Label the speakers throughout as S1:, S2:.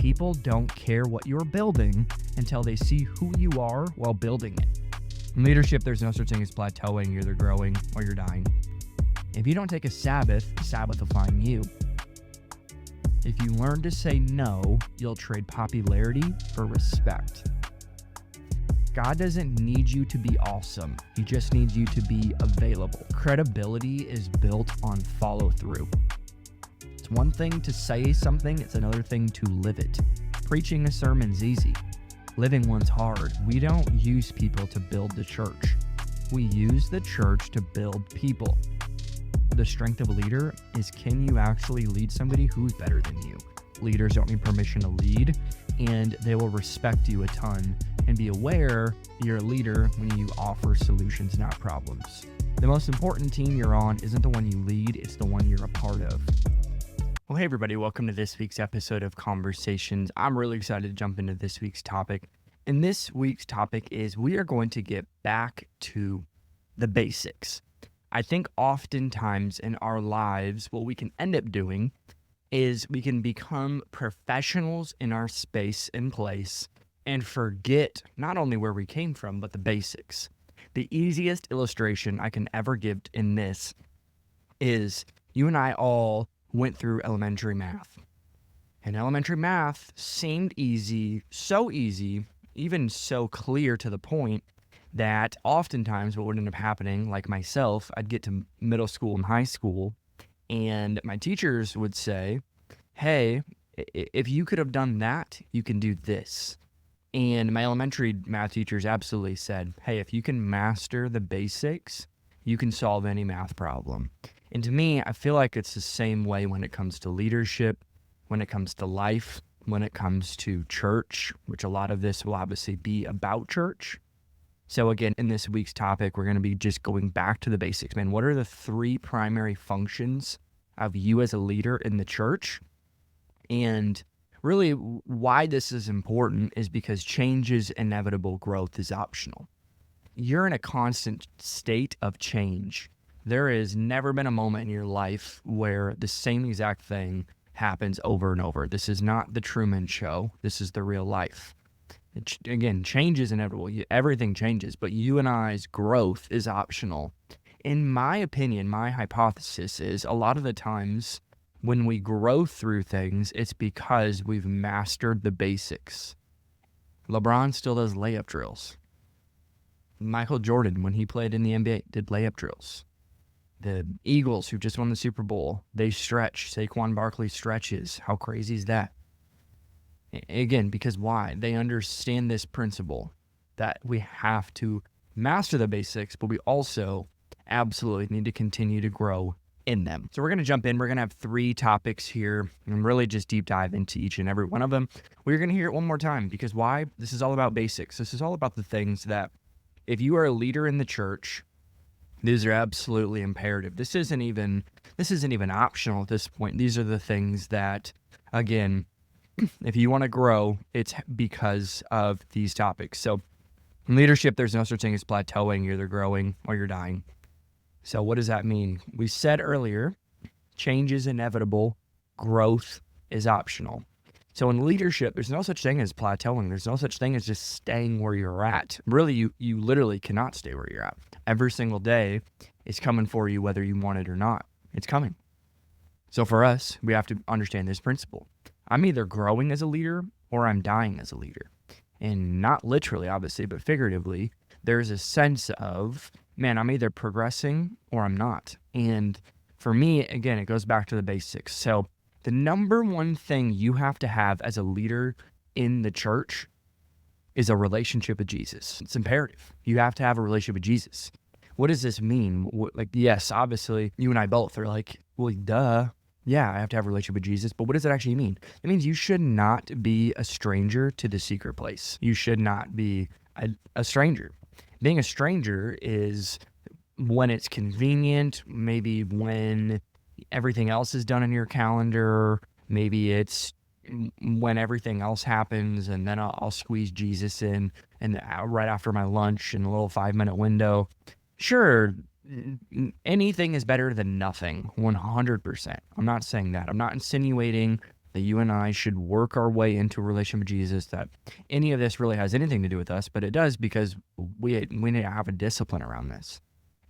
S1: People don't care what you're building until they see who you are while building it. In leadership, there's no such thing as plateauing. You're either growing or you're dying. If you don't take a Sabbath, the Sabbath will find you. If you learn to say no, you'll trade popularity for respect. God doesn't need you to be awesome. He just needs you to be available. Credibility is built on follow through. It's one thing to say something, it's another thing to live it. Preaching a sermon's easy. Living one's hard. We don't use people to build the church. We use the church to build people. The strength of a leader is, can you actually lead somebody who's better than you? Leaders don't need permission to lead, and they will respect you a ton and be aware you're a leader when you offer solutions, not problems. The most important team you're on isn't the one you lead, it's the one you're a part of. Well, hey everybody, welcome to this week's episode of Conversations. I'm really excited to jump into this week's topic. And this week's topic is we are going to get back to the basics. I think oftentimes in our lives, what we can end up doing is we can become professionals in our space and place and forget not only where we came from, but the basics. The easiest illustration I can ever give in this is you and I all went through elementary math. And elementary math seemed easy, even so clear to the point that oftentimes what would end up happening, like myself, I'd get to middle school and high school, and my teachers would say, hey, if you could have done that, you can do this. And my elementary math teachers absolutely said, hey, if you can master the basics, you can solve any math problem. And to me, I feel like it's the same way when it comes to leadership, when it comes to life, when it comes to church, which a lot of this will obviously be about church. So again, in this week's topic, we're going to be just going back to the basics, man. What are the three primary functions of you as a leader in the church? And really why this is important is because change is inevitable, growth is optional. You're in a constant state of change. There has never been a moment in your life where the same exact thing happens over and over. This is not the Truman Show. This is the real life. Again, change is inevitable. Everything changes, but you and I's growth is optional. In my opinion, my hypothesis is a lot of the times when we grow through things, it's because we've mastered the basics. LeBron still does layup drills. Michael Jordan, when he played in the NBA, did layup drills. The Eagles, who just won the Super Bowl, they stretch. Saquon Barkley stretches. How crazy is that? Again, because why? They understand this principle that we have to master the basics, but we also absolutely need to continue to grow in them. So we're going to jump in. We're going to have three topics here and really just deep dive into each and every one of them. We're going to hear it one more time because why? This is all about basics. This is all about the things that if you are a leader in the church, these are absolutely imperative. This isn't even optional at this point. These are the things that, again, if you want to grow, it's because of these topics. So in leadership, there's no such thing as plateauing. You're either growing or you're dying. So what does that mean? We said earlier, change is inevitable, growth is optional. So in leadership, there's no such thing as plateauing. There's no such thing as just staying where you're at. Really, you literally cannot stay where you're at. Every single day is coming for you whether you want it or not. It's coming. So for us, we have to understand this principle. I'm either growing as a leader or I'm dying as a leader. And not literally, obviously, but figuratively, there's a sense of, man, I'm either progressing or I'm not. And for me, again, it goes back to the basics. So the number one thing you have to have as a leader in the church is a relationship with Jesus. It's imperative. You have to have a relationship with Jesus. What does this mean? Yes, obviously, you and I both are like, well, duh. Yeah, I have to have a relationship with Jesus, but what does it actually mean? It means you should not be a stranger to the secret place. You should not be a stranger. Being a stranger is when it's convenient, maybe when everything else is done in your calendar, maybe it's when everything else happens, and then I'll squeeze Jesus in and right after my lunch in a little 5-minute window. Sure, anything is better than nothing, 100%. I'm not saying that. I'm not insinuating that you and I should work our way into a relationship with Jesus, that any of this really has anything to do with us, but it does because we need to have a discipline around this.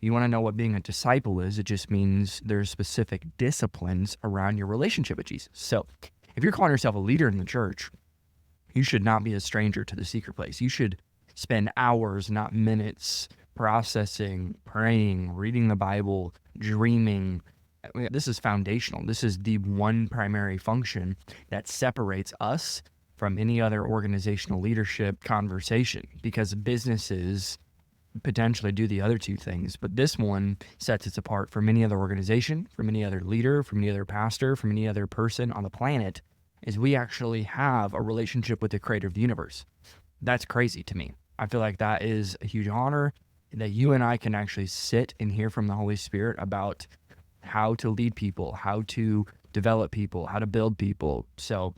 S1: You want to know what being a disciple is? It just means there's specific disciplines around your relationship with Jesus. So if you're calling yourself a leader in the church, you should not be a stranger to the secret place. You should spend hours, not minutes, processing, praying, reading the Bible, dreaming. This is foundational. This is the one primary function that separates us from any other organizational leadership conversation, because businesses potentially do the other two things, but this one sets us apart from any other organization, from any other leader, from any other pastor, from any other person on the planet, is we actually have a relationship with the creator of the universe. That's crazy to me. I feel like that is a huge honor, that you and I can actually sit and hear from the Holy Spirit about how to lead people, how to develop people, how to build people. So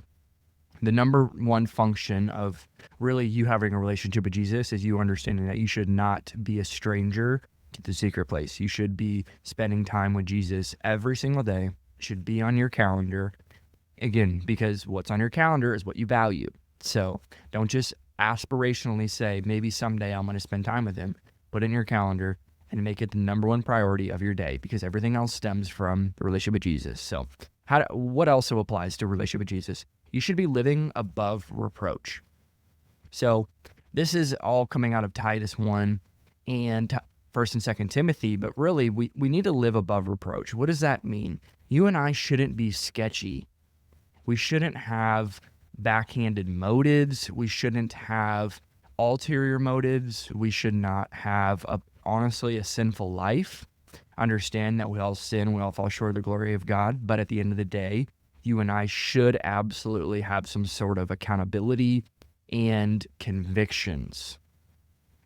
S1: the number one function of really you having a relationship with Jesus is you understanding that you should not be a stranger to the secret place. You should be spending time with Jesus every single day. It should be on your calendar. Again, because what's on your calendar is what you value. So don't just aspirationally say, maybe someday I'm going to spend time with him. Put it in your calendar and make it the number one priority of your day, because everything else stems from the relationship with Jesus. So what also applies to relationship with Jesus? You should be living above reproach. So this is all coming out of Titus 1 and 1st and 2nd Timothy, but really we need to live above reproach. What does that mean? You and I shouldn't be sketchy. We shouldn't have backhanded motives. We shouldn't have ulterior motives. We should not have, honestly, a sinful life. Understand that we all sin, we all fall short of the glory of God, but at the end of the day, you and I should absolutely have some sort of accountability and convictions.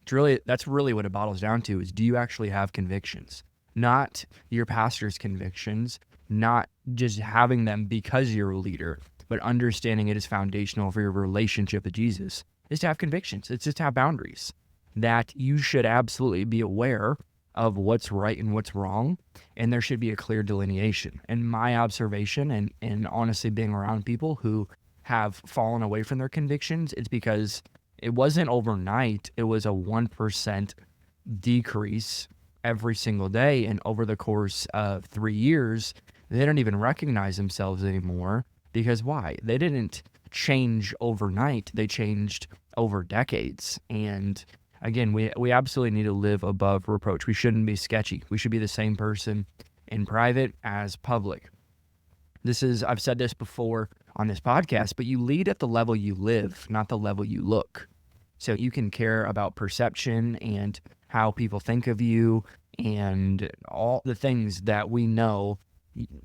S1: That's really what it bottles down to, is do you actually have convictions? Not your pastor's convictions, not just having them because you're a leader, but understanding it is foundational for your relationship with Jesus, is to have convictions. It's just to have boundaries, that you should absolutely be aware of what's right and what's wrong, and there should be a clear delineation. And my observation, and honestly being around people who have fallen away from their convictions, it's because it wasn't overnight. It was a 1% decrease every single day, and over the course of 3 years, they don't even recognize themselves anymore. Because why? They didn't change overnight. They changed over decades. And again, we absolutely need to live above reproach. We shouldn't be sketchy. We should be the same person in private as public. I've said this before on this podcast, but you lead at the level you live, not the level you look. So you can care about perception and how people think of you and all the things that we know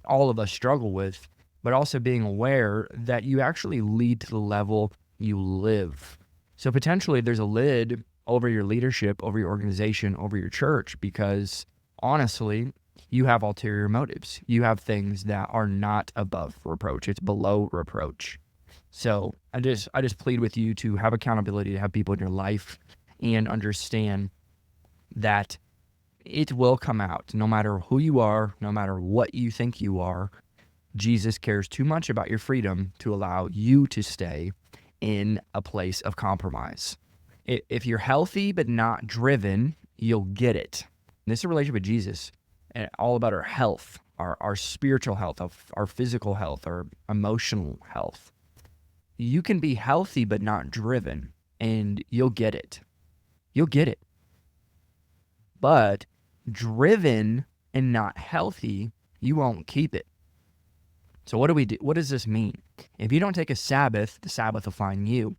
S1: all of us struggle with, but also being aware that you actually lead to the level you live. So potentially there's a lid over your leadership, over your organization, over your church, because honestly, you have ulterior motives. You have things that are not above reproach. It's below reproach. So I just plead with you to have accountability, to have people in your life, and understand that it will come out. No matter who you are, no matter what you think you are, Jesus cares too much about your freedom to allow you to stay in a place of compromise. If you're healthy but not driven, you'll get it. This is a relationship with Jesus, and all about our health, our spiritual health, our physical health, our emotional health. You can be healthy but not driven, and you'll get it. You'll get it. But driven and not healthy, you won't keep it. So what do we do? What does this mean? If you don't take a Sabbath, the Sabbath will find you.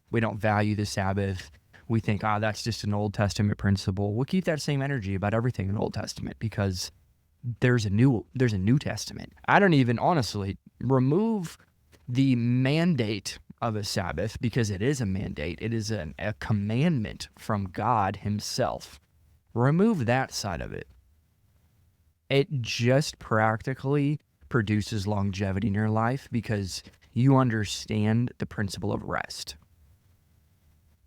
S1: We don't value the Sabbath. We think, that's just an Old Testament principle. We'll keep that same energy about everything in the Old Testament, because there's a New Testament. I don't even, honestly, remove the mandate of a Sabbath, because it is a mandate. It is a commandment from God himself. Remove that side of it. It just practically produces longevity in your life, because you understand the principle of rest.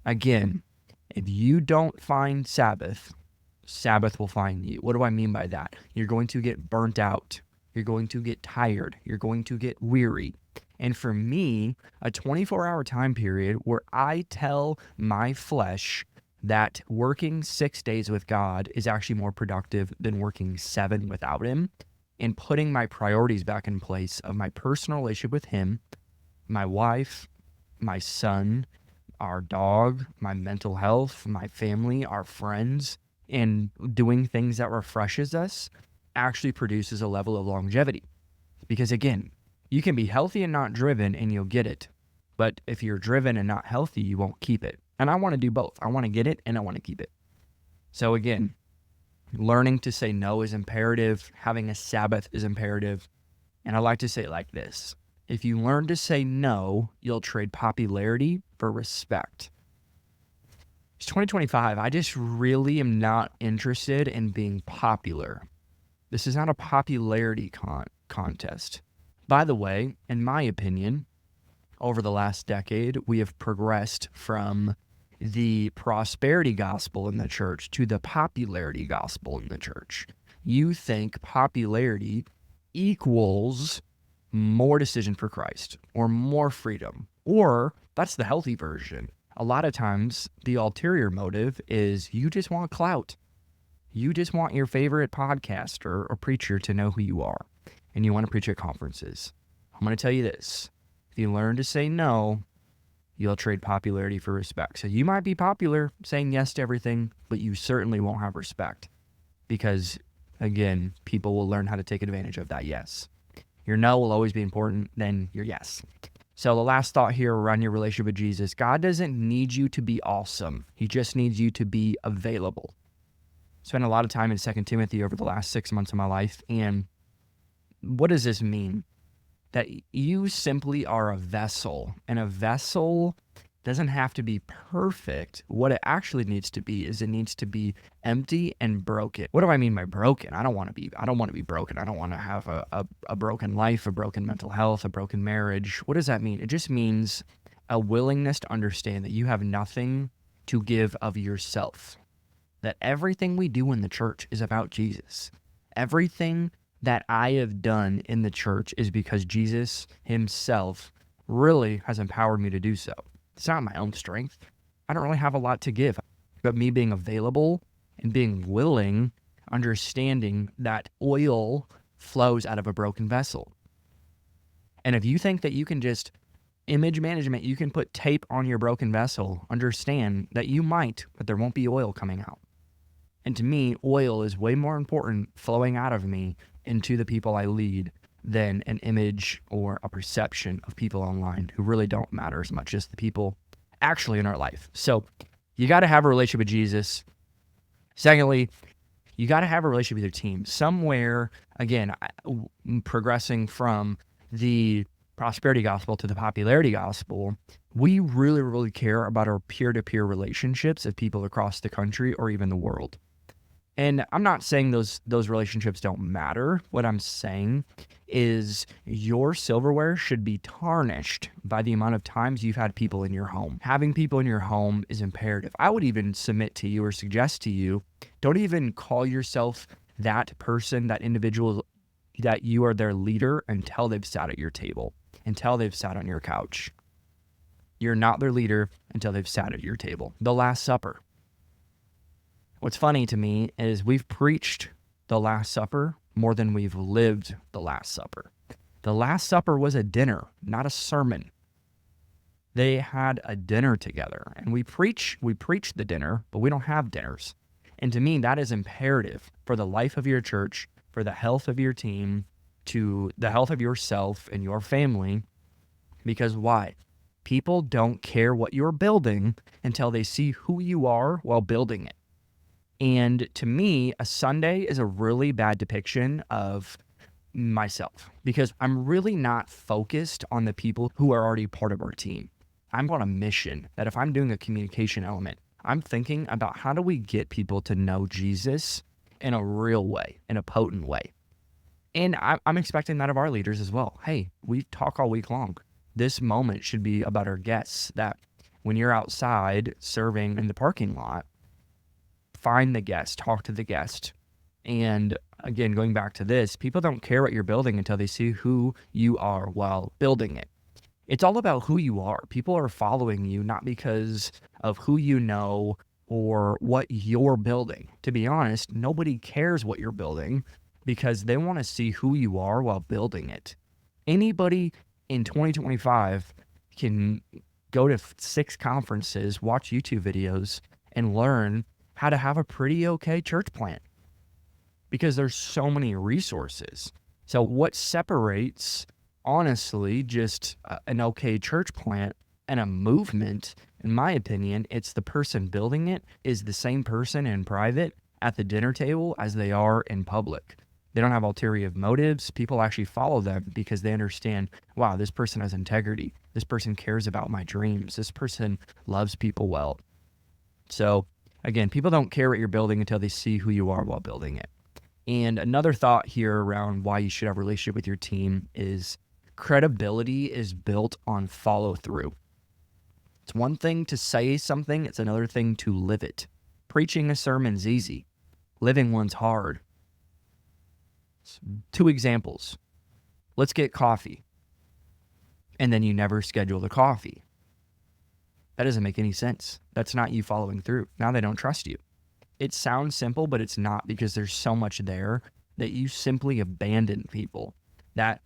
S1: Again, if you don't find Sabbath, Sabbath will find you. What do I mean by that? You're going to get burnt out You're going to get tired. You're going to get weary. And for me, a 24-hour time period where I tell my flesh that working 6 days with God is actually more productive than working 7 without Him, and putting my priorities back in place of my personal relationship with Him, my wife, my son, our dog, my mental health, my family, our friends, and doing things that refreshes us actually produces a level of longevity. Because again, you can be healthy and not driven and you'll get it. But if you're driven and not healthy, you won't keep it. And I want to do both. I want to get it and I want to keep it. So again, learning to say no is imperative. Having a Sabbath is imperative. And I like to say it like this. If you learn to say no, you'll trade popularity for respect. It's 2025. I just really am not interested in being popular. This is not a popularity contest. By the way, in my opinion, over the last decade, we have progressed from the prosperity gospel in the church to the popularity gospel in the church. You think popularity equals more decision for Christ or more freedom, or that's the healthy version. A lot of times, the ulterior motive is you just want clout. You just want your favorite podcaster or preacher to know who you are, and you want to preach at conferences. I'm going to tell you this. If you learn to say no, you'll trade popularity for respect. So you might be popular, saying yes to everything, but you certainly won't have respect because, again, people will learn how to take advantage of that yes. Your no will always be important than your yes. So the last thought here around your relationship with Jesus, God doesn't need you to be awesome. He just needs you to be available. Spent a lot of time in 2 Timothy over the last 6 months of my life. And what does this mean? That you simply are a vessel, and a vessel doesn't have to be perfect. What it actually needs to be is it needs to be empty and broken. What do I mean by broken? I don't want to be broken. I don't want to have a broken life, a broken mental health, a broken marriage. What does that mean? It just means a willingness to understand that you have nothing to give of yourself. That everything we do in the church is about Jesus. Everything that I have done in the church is because Jesus Himself really has empowered me to do so. It's not my own strength. I don't really have a lot to give, but me being available and being willing, understanding that oil flows out of a broken vessel. And if you think that you can just image management, you can put tape on your broken vessel, understand that you might, but there won't be oil coming out. And to me, oil is way more important flowing out of me into the people I lead than an image or a perception of people online who really don't matter as much as the people actually in our life. So you got to have a relationship with Jesus. Secondly, you got to have a relationship with your team. Somewhere, again, progressing from the prosperity gospel to the popularity gospel, we really, really care about our peer-to-peer relationships of people across the country or even the world. And I'm not saying those relationships don't matter. What I'm saying is your silverware should be tarnished by the amount of times you've had people in your home. Having people in your home is imperative. I would even submit to you or suggest to you, don't even call yourself that person, that individual, that you are their leader until they've sat at your table, until they've sat on your couch. You're not their leader until they've sat at your table. The Last Supper. What's funny to me is we've preached the Last Supper more than we've lived the Last Supper. The Last Supper was a dinner, not a sermon. They had a dinner together, and we preach the dinner, but we don't have dinners. And to me, that is imperative for the life of your church, for the health of your team, to the health of yourself and your family. Because why? People don't care what you're building until they see who you are while building it. And to me, a Sunday is a really bad depiction of myself because I'm really not focused on the people who are already part of our team. I'm on a mission that if I'm doing a communication element, I'm thinking about how do we get people to know Jesus in a real way, in a potent way. And I'm expecting that of our leaders as well. Hey, we talk all week long. This moment should be about our guests, that when you're outside serving in the parking lot, find the guest, talk to the guest, And again, going back to this, people don't care what you're building until they see who you are while building it. It's all about who you are. People are following you not because of who you know or what you're building. To be honest, nobody cares what you're building because they want to see who you are while building it. Anybody in 2025 can go to 6 conferences, watch YouTube videos, and learn how to have a pretty okay church plant because there's so many resources. So what separates, honestly, just an okay church plant and a movement, in my opinion, it's the person building it is the same person in private at the dinner table as they are in public. They don't have ulterior motives. People actually follow them because they understand, wow, this person has integrity. This person cares about my dreams. This person loves people well. So again, people don't care what you're building until they see who you are while building it. And another thought here around why you should have a relationship with your team is credibility is built on follow through. It's one thing to say something. It's another thing to live it. Preaching a sermon's easy. Living one's hard. 2 examples. Let's get coffee. And then you never schedule the coffee. That doesn't make any sense. That's not you following through. Now they don't trust you. It sounds simple, but it's not because there's so much there that you simply abandon people. That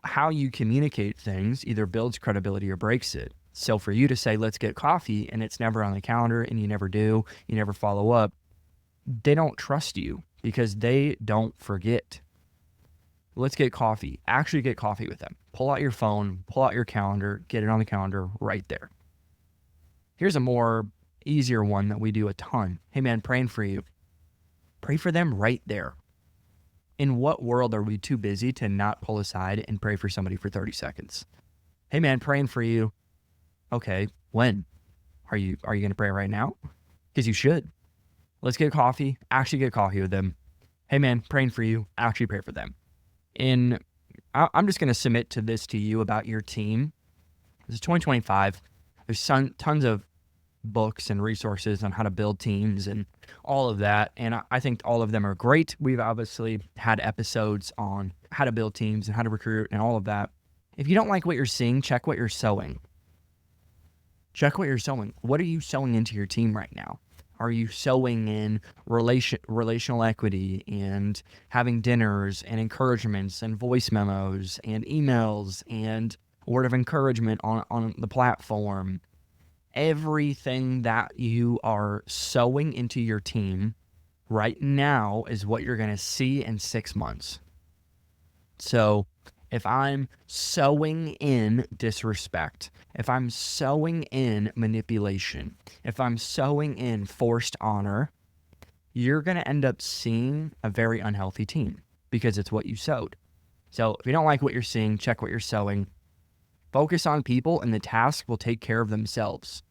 S1: how you communicate things either builds credibility or breaks it. So for you to say, let's get coffee, and it's never on the calendar and you never do, you never follow up, they don't trust you because they don't forget. Let's get coffee. Actually get coffee with them. Pull out your phone, pull out your calendar, get it on the calendar right there. Here's a more easier one that we do a ton. Hey man, praying for you. Pray for them right there. In what world are we too busy to not pull aside and pray for somebody for 30 seconds? Hey man, praying for you. Okay, when? Are you going to pray right now? Because you should. Let's get coffee. Actually get coffee with them. Hey man, praying for you. Actually pray for them. I'm just going to submit to this to you about your team. This is 2025. There's tons of books and resources on how to build teams and all of that. And I think all of them are great. We've obviously had episodes on how to build teams and how to recruit and all of that. If you don't like what you're seeing, check what you're sowing. Check what you're sowing. What are you sowing into your team right now? Are you sowing in relational equity and having dinners and encouragements and voice memos and emails and word of encouragement on the platform? Everything that you are sowing into your team right now is what you're going to see in 6 months. So if I'm sowing in disrespect, if I'm sowing in manipulation, if I'm sowing in forced honor, you're going to end up seeing a very unhealthy team because it's what you sowed. So if you don't like what you're seeing, check what you're sowing. Focus on people and the task will take care of themselves.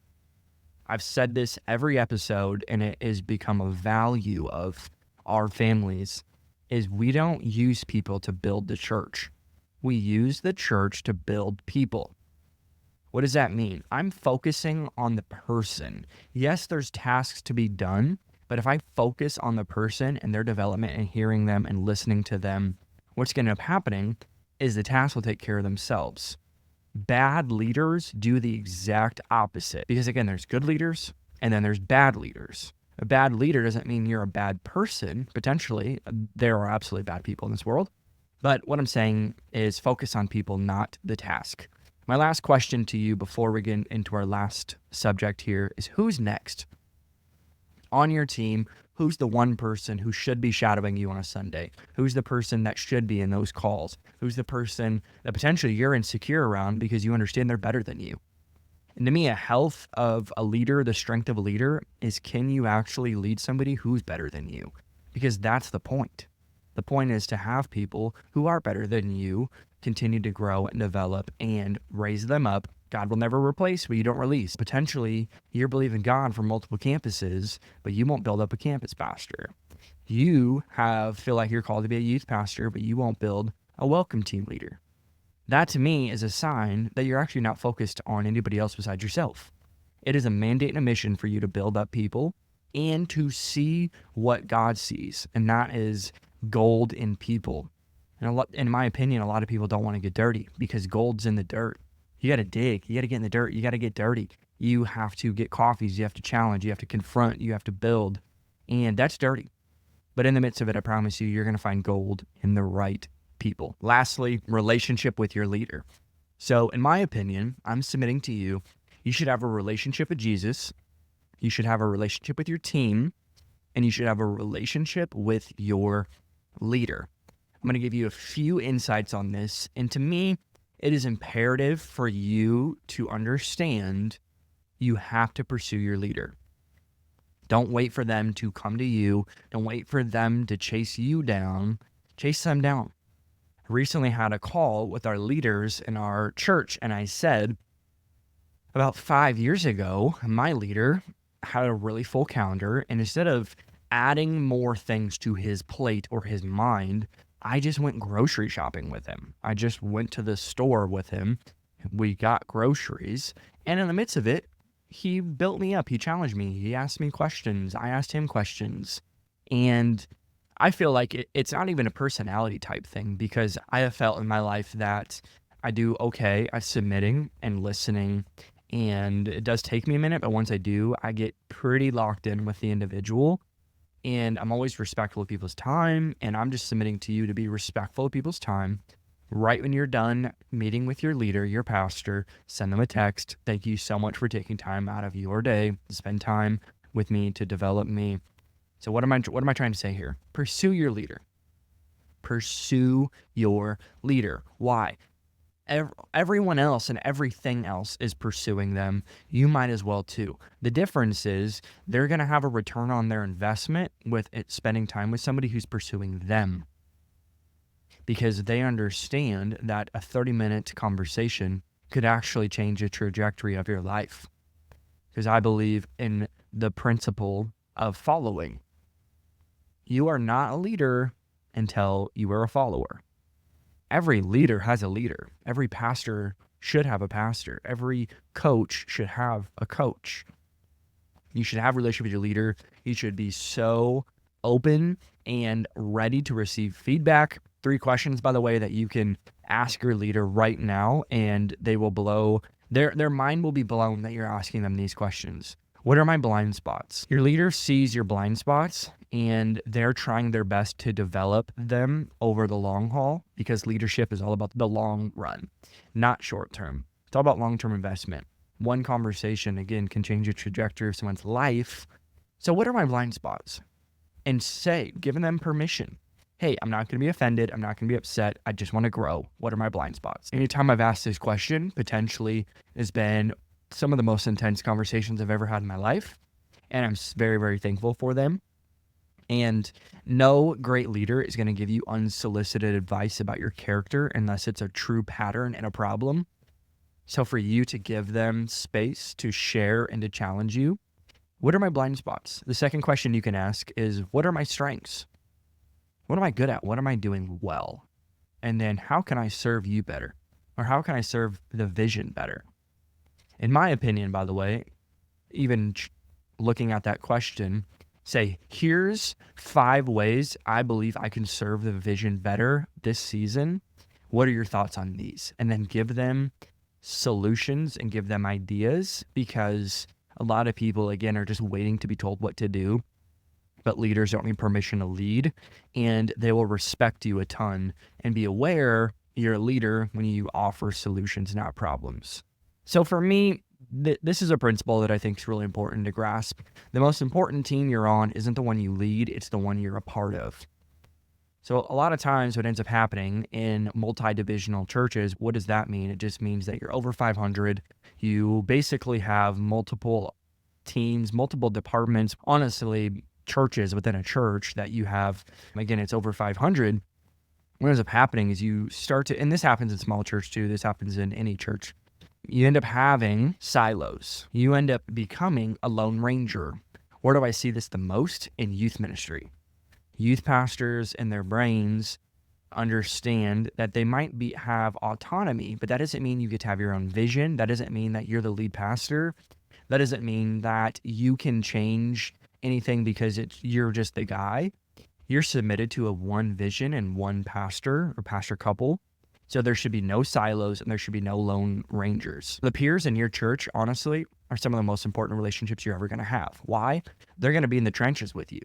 S1: I've said this every episode and it has become a value of our families is we don't use people to build the church. We use the church to build people. What does that mean? I'm focusing on the person. Yes, there's tasks to be done, but if I focus on the person and their development and hearing them and listening to them, what's going to end up happening is the tasks will take care of themselves. Bad leaders do the exact opposite because again, there's good leaders and then there's bad leaders. A bad leader doesn't mean you're a bad person. Potentially, there are absolutely bad people in this world. But what I'm saying is focus on people, not the task. My last question to you before we get into our last subject here is who's next? On your team, who's the one person who should be shadowing you on a Sunday? Who's the person that should be in those calls? Who's the person that potentially you're insecure around because you understand they're better than you? And to me, a health of a leader, the strength of a leader is can you actually lead somebody who's better than you? Because that's the point. The point is to have people who are better than you continue to grow and develop and raise them up. God will never replace what you don't release. Potentially, you're believing God for multiple campuses, but you won't build up a campus pastor. You feel like you're called to be a youth pastor, but you won't build a welcome team leader. That to me is a sign that you're actually not focused on anybody else besides yourself. It is a mandate and a mission for you to build up people and to see what God sees, and that is gold in people. And in my opinion, a lot of people don't want to get dirty because gold's in the dirt. You got to dig. You got to get in the dirt. You got to get dirty. You have to get coffees. You have to challenge. You have to confront. You have to build. And that's dirty. But in the midst of it, I promise you, you're going to find gold in the right people. Lastly, relationship with your leader. So in my opinion, I'm submitting to you, you should have a relationship with Jesus. You should have a relationship with your team. And you should have a relationship with your leader. I'm going to give you a few insights on this. And to me, it is imperative for you to understand you have to pursue your leader. Don't wait for them to come to you. Don't wait for them to chase you down. Chase them down. I recently had a call with our leaders in our church, and I said, about 5 years ago, my leader had a really full calendar, and instead of adding more things to his plate or his mind, I just went grocery shopping with him. I just went to the store with him. We got groceries, and in the midst of it, he built me up. He challenged me. He asked me questions. I asked him questions. And I feel like it's not even a personality type thing, because I have felt in my life that I do okay at submitting and listening. And it does take me a minute, but once I do, I get pretty locked in with the individual. And I'm always respectful of people's time. And I'm just submitting to you to be respectful of people's time. Right when you're done meeting with your leader, your pastor, send them a text. Thank you so much for taking time out of your day to spend time with me, to develop me. So what am I trying to say here? Pursue your leader. Pursue your leader. Why? Everyone else and everything else is pursuing them. You might as well too. The difference is they're going to have a return on their investment with it spending time with somebody who's pursuing them, because they understand that a 30-minute conversation could actually change the trajectory of your life. Because I believe in the principle of following. You are not a leader until you are a follower. Every leader has a leader. Every pastor should have a pastor. Every coach should have a coach. You should have a relationship with your leader. You should be so open and ready to receive feedback. 3 questions, by the way, that you can ask your leader right now, and they will blow, their mind will be blown that you're asking them these questions. What are my blind spots? Your leader sees your blind spots, and they're trying their best to develop them over the long haul, because leadership is all about the long run, not short term. It's all about long-term investment. One conversation, again, can change the trajectory of someone's life. So what are my blind spots? And giving them permission. Hey, I'm not going to be offended. I'm not going to be upset. I just want to grow. What are my blind spots? Anytime I've asked this question, potentially has been some of the most intense conversations I've ever had in my life. And I'm very, very thankful for them. And no great leader is going to give you unsolicited advice about your character unless it's a true pattern and a problem. So for you to give them space to share and to challenge you, what are my blind spots? The second question you can ask is, what are my strengths? What am I good at? What am I doing well? And then how can I serve you better? Or how can I serve the vision better? In my opinion, by the way, even looking at that question, say, here's 5 ways I believe I can serve the vision better this season. What are your thoughts on these? And then give them solutions and give them ideas, because a lot of people, again, are just waiting to be told what to do. But leaders don't need permission to lead, and they will respect you a ton and be aware you're a leader when you offer solutions, not problems. So for me, this is a principle that I think is really important to grasp. The most important team you're on isn't the one you lead, it's the one you're a part of. So a lot of times what ends up happening in multi-divisional churches, what does that mean? It just means that you're over 500. You basically have multiple teams, multiple departments, honestly, churches within a church that you have. Again, it's over 500. What ends up happening is you start to, and this happens in small church too, this happens in any church, you end up having silos. You end up becoming a lone ranger. Where do I see this the most? In youth ministry. Youth pastors in their brains understand that they might have autonomy, but that doesn't mean you get to have your own vision. That doesn't mean that you're the lead pastor. That doesn't mean that you can change anything because you're just the guy. You're submitted to a one vision and one pastor or pastor couple. So there should be no silos and there should be no lone rangers. The peers in your church, honestly, are some of the most important relationships you're ever going to have. Why? They're going to be in the trenches with you.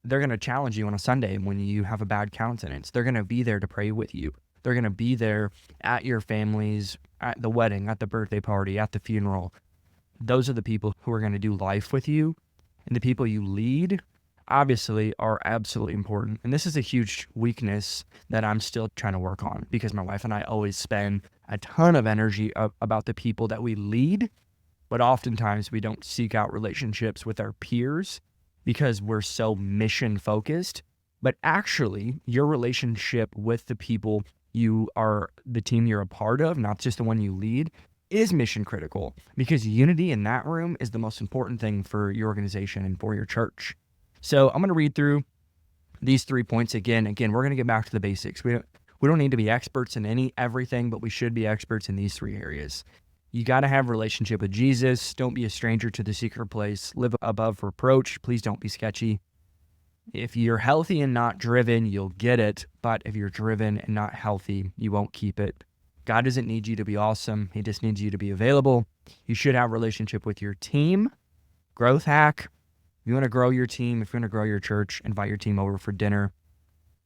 S1: They're going to challenge you on a Sunday when you have a bad countenance. They're going to be there to pray with you. They're going to be there at your family's, at the wedding, at the birthday party, at the funeral. Those are the people who are going to do life with you. And the people you lead, obviously, are absolutely important. And this is a huge weakness that I'm still trying to work on, because my wife and I always spend a ton of energy about the people that we lead, but oftentimes we don't seek out relationships with our peers because we're so mission focused. But actually, your relationship with the people the team you're a part of, not just the one you lead, is mission critical, because unity in that room is the most important thing for your organization and for your church. So I'm going to read through these 3 points again. We're going to get back to the basics. We don't need to be experts in everything, but we should be experts in these 3 areas. You got to have a relationship with Jesus. Don't be a stranger to the secret place. Live above reproach. Please don't be sketchy. If you're healthy and not driven, you'll get it. But if you're driven and not healthy, you won't keep it. God doesn't need you to be awesome. He just needs you to be available. You should have a relationship with your team. Growth hack. If you want to grow your team, if you want to grow your church, invite your team over for dinner.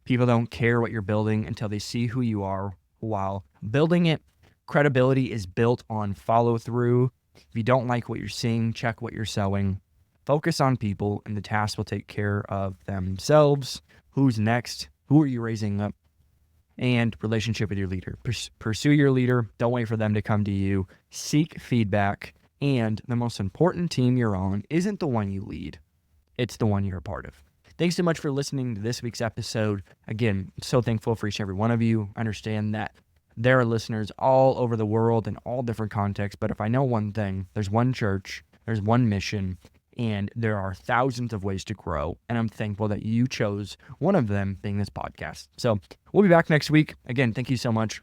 S1: People don't care what you're building until they see who you are while building it. Credibility is built on follow through. If you don't like what you're seeing, check what you're sowing. Focus on people, and the tasks will take care of themselves. Who's next? Who are you raising up? And relationship with your leader. Pursue your leader. Don't wait for them to come to you. Seek feedback. And the most important team you're on isn't the one you lead. It's the one you're a part of. Thanks so much for listening to this week's episode. Again, I'm so thankful for each and every one of you. I understand that there are listeners all over the world in all different contexts. But if I know one thing, there's one church, there's one mission, and there are thousands of ways to grow. And I'm thankful that you chose one of them being this podcast. So we'll be back next week. Again, thank you so much.